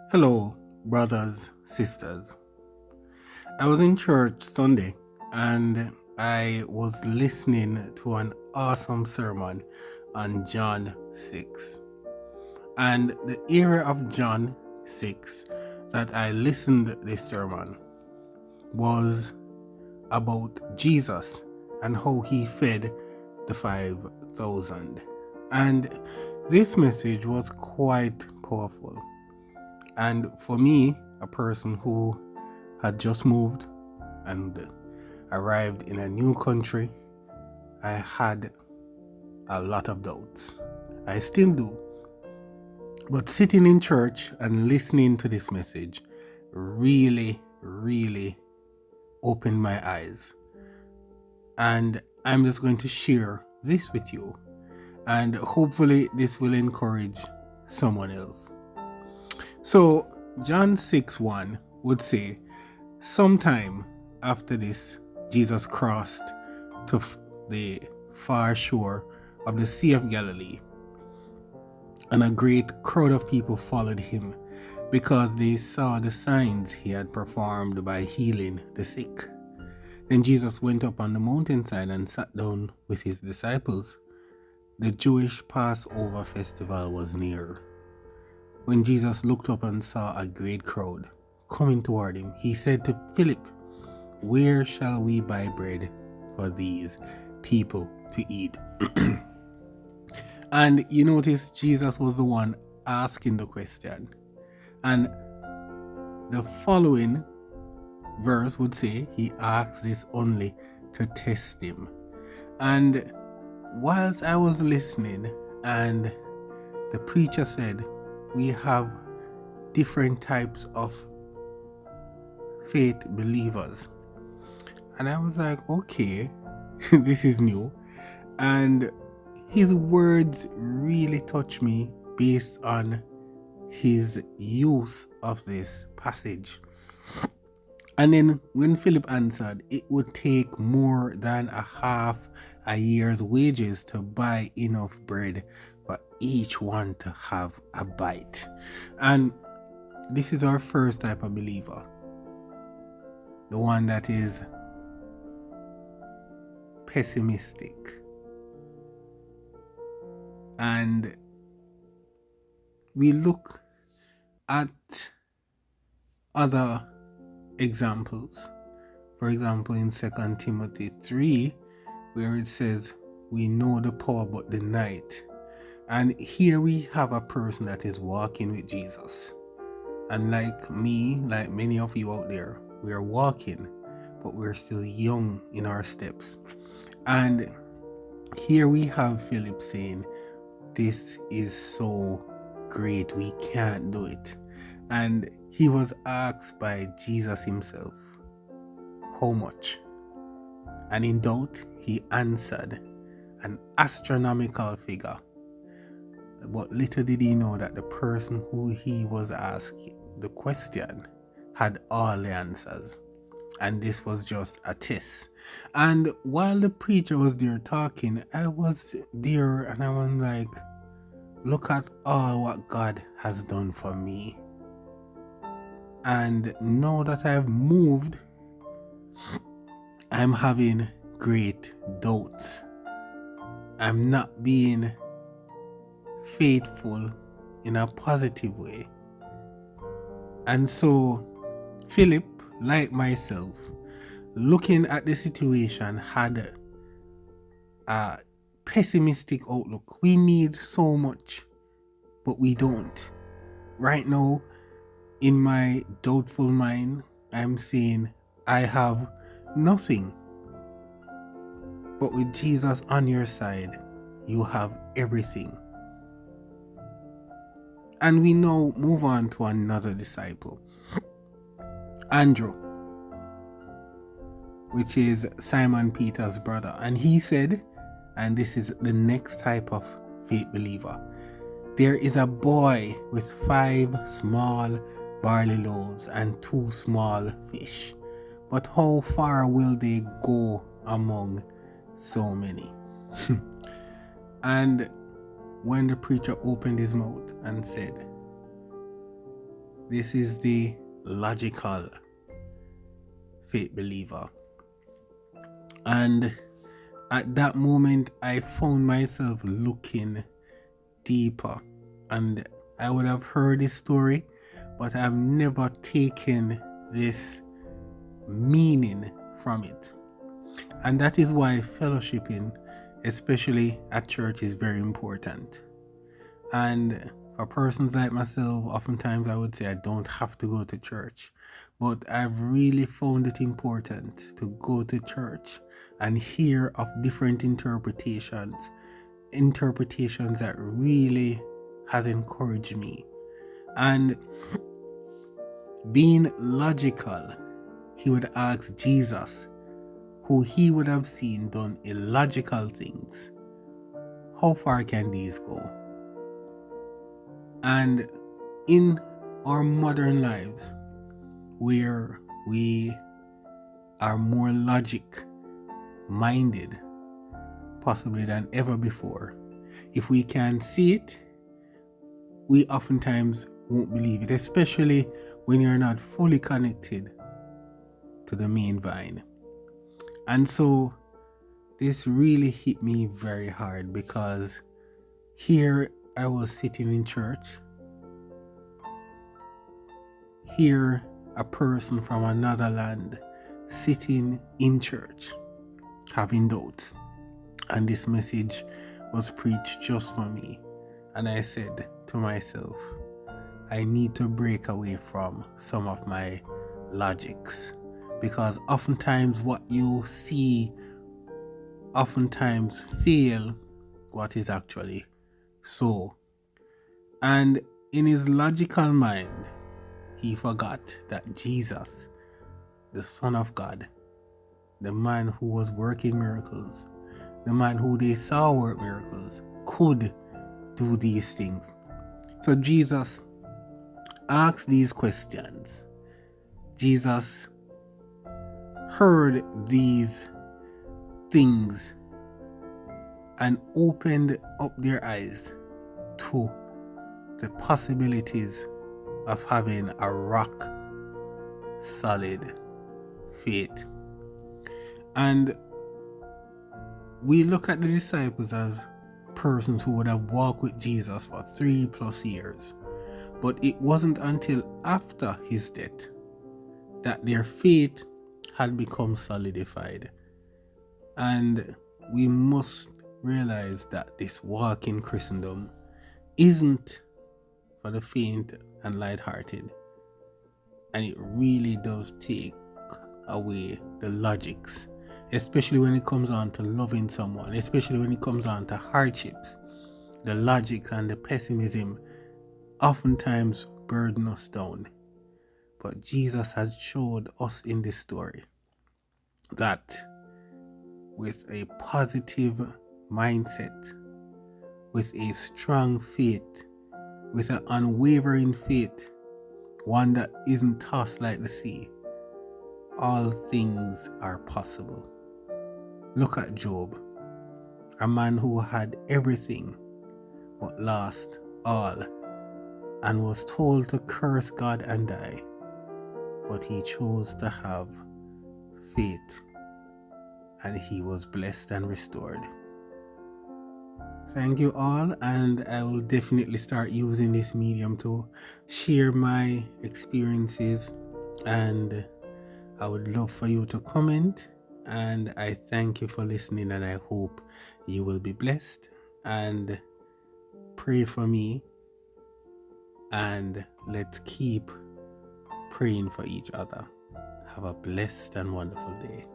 Hello, brothers, sisters. I was in church Sunday and I was listening to an awesome sermon on John 6. And the area of John 6 that I listened this sermon was about Jesus and how he fed the 5,000. And this message was quite powerful. And for me, a person who had just moved and arrived in a new country, I had a lot of doubts. I still do. But sitting in church and listening to this message really, really opened my eyes. And I'm just going to share this with you. And hopefully this will encourage someone else. So John 6:1 would say, sometime after this, Jesus crossed to the far shore of the Sea of Galilee, and a great crowd of people followed him because they saw the signs he had performed by healing the sick. Then Jesus went up on the mountainside and sat down with his disciples. The Jewish Passover festival was near. When Jesus looked up and saw a great crowd coming toward him, he said to Philip, "Where shall we buy bread for these people to eat?" And you notice Jesus was the one asking the question. And the following verse would say he asked this only to test him. And whilst I was listening, and the preacher said, we have different types of faith believers. And I was like, okay, this is new. And his words really touched me based on his use of this passage. And then when Philip answered, it would take more than a half a year's wages to buy enough bread for each one to have a bite. And this is our first type of believer. The one that is pessimistic. And we look at other examples. For example, in 2 Timothy 3, where it says, we know the power but deny it. And here we have a person that is walking with Jesus. And like me, like many of you out there, we are walking, but we're still young in our steps. And here we have Philip saying, this is so great, we can't do it. And he was asked by Jesus himself, how much? And in doubt, he answered an astronomical figure. But little did he know that the person who he was asking the question had all the answers. And this was just a test. And while the preacher was there talking, I was there and I was like, look at all what God has done for me. And now that I've moved, I'm having great doubts. I'm not being faithful in a positive way. And so Philip, like myself, looking at the situation, had a pessimistic outlook. We need so much, but we don't. Right now, in my doubtful mind, I'm saying I have nothing. But with Jesus on your side, you have everything. And we now move on to another disciple, Andrew, which is Simon Peter's brother. And he said, and this is the next type of faith believer, there is a boy with 5 small barley loaves and 2 small fish. But how far will they go among so many? And when the preacher opened his mouth and said, This is the logical faith believer. And at that moment, I found myself looking deeper. And I would have heard this story, but I've never taken this meaning from it. And that is why fellowshipping, especially at church, is very important. And for persons like myself, oftentimes I would say I don't have to go to church, but I've really found it important to go to church and hear of different interpretations that really has encouraged me. And being logical, he would ask Jesus, who he would have seen done illogical things, how far can these go? And in our modern lives, where we are more logic minded possibly than ever before, if we can see it, we oftentimes won't believe it, especially when you're not fully connected to the main vine. And so this really hit me very hard, because here I was sitting in church, here a person from another land sitting in church having doubts, and this message was preached just for me. And I said to myself, I need to break away from some of my logics, because oftentimes what you see oftentimes fail what is actually so. And in his logical mind, he forgot that Jesus, the Son of God, the man who was working miracles, the man who they saw work miracles, could do these things. So Jesus asked these questions. Jesus heard these things and opened up their eyes to the possibilities of having a rock solid faith. And we look at the disciples as persons who would have walked with Jesus for 3+ years. But it wasn't until after his death that their faith had become solidified. And we must realize that this walk in Christendom isn't for the faint and light-hearted. And it really does take away the logics, especially when it comes on to loving someone, especially when it comes on to hardships. The logic and the pessimism oftentimes burden us down. But Jesus has showed us in this story that with a positive mindset, with a strong faith, with an unwavering faith, one that isn't tossed like the sea, all things are possible. Look at Job, a man who had everything but lost all, and was told to curse God and die, but he chose to have faith, and he was blessed and restored. Thank you all, and I will definitely start using this medium to share my experiences, and I would love for you to comment. And I thank you for listening, and I hope you will be blessed, and pray for me, and let's keep praying for each other. Have a blessed and wonderful day.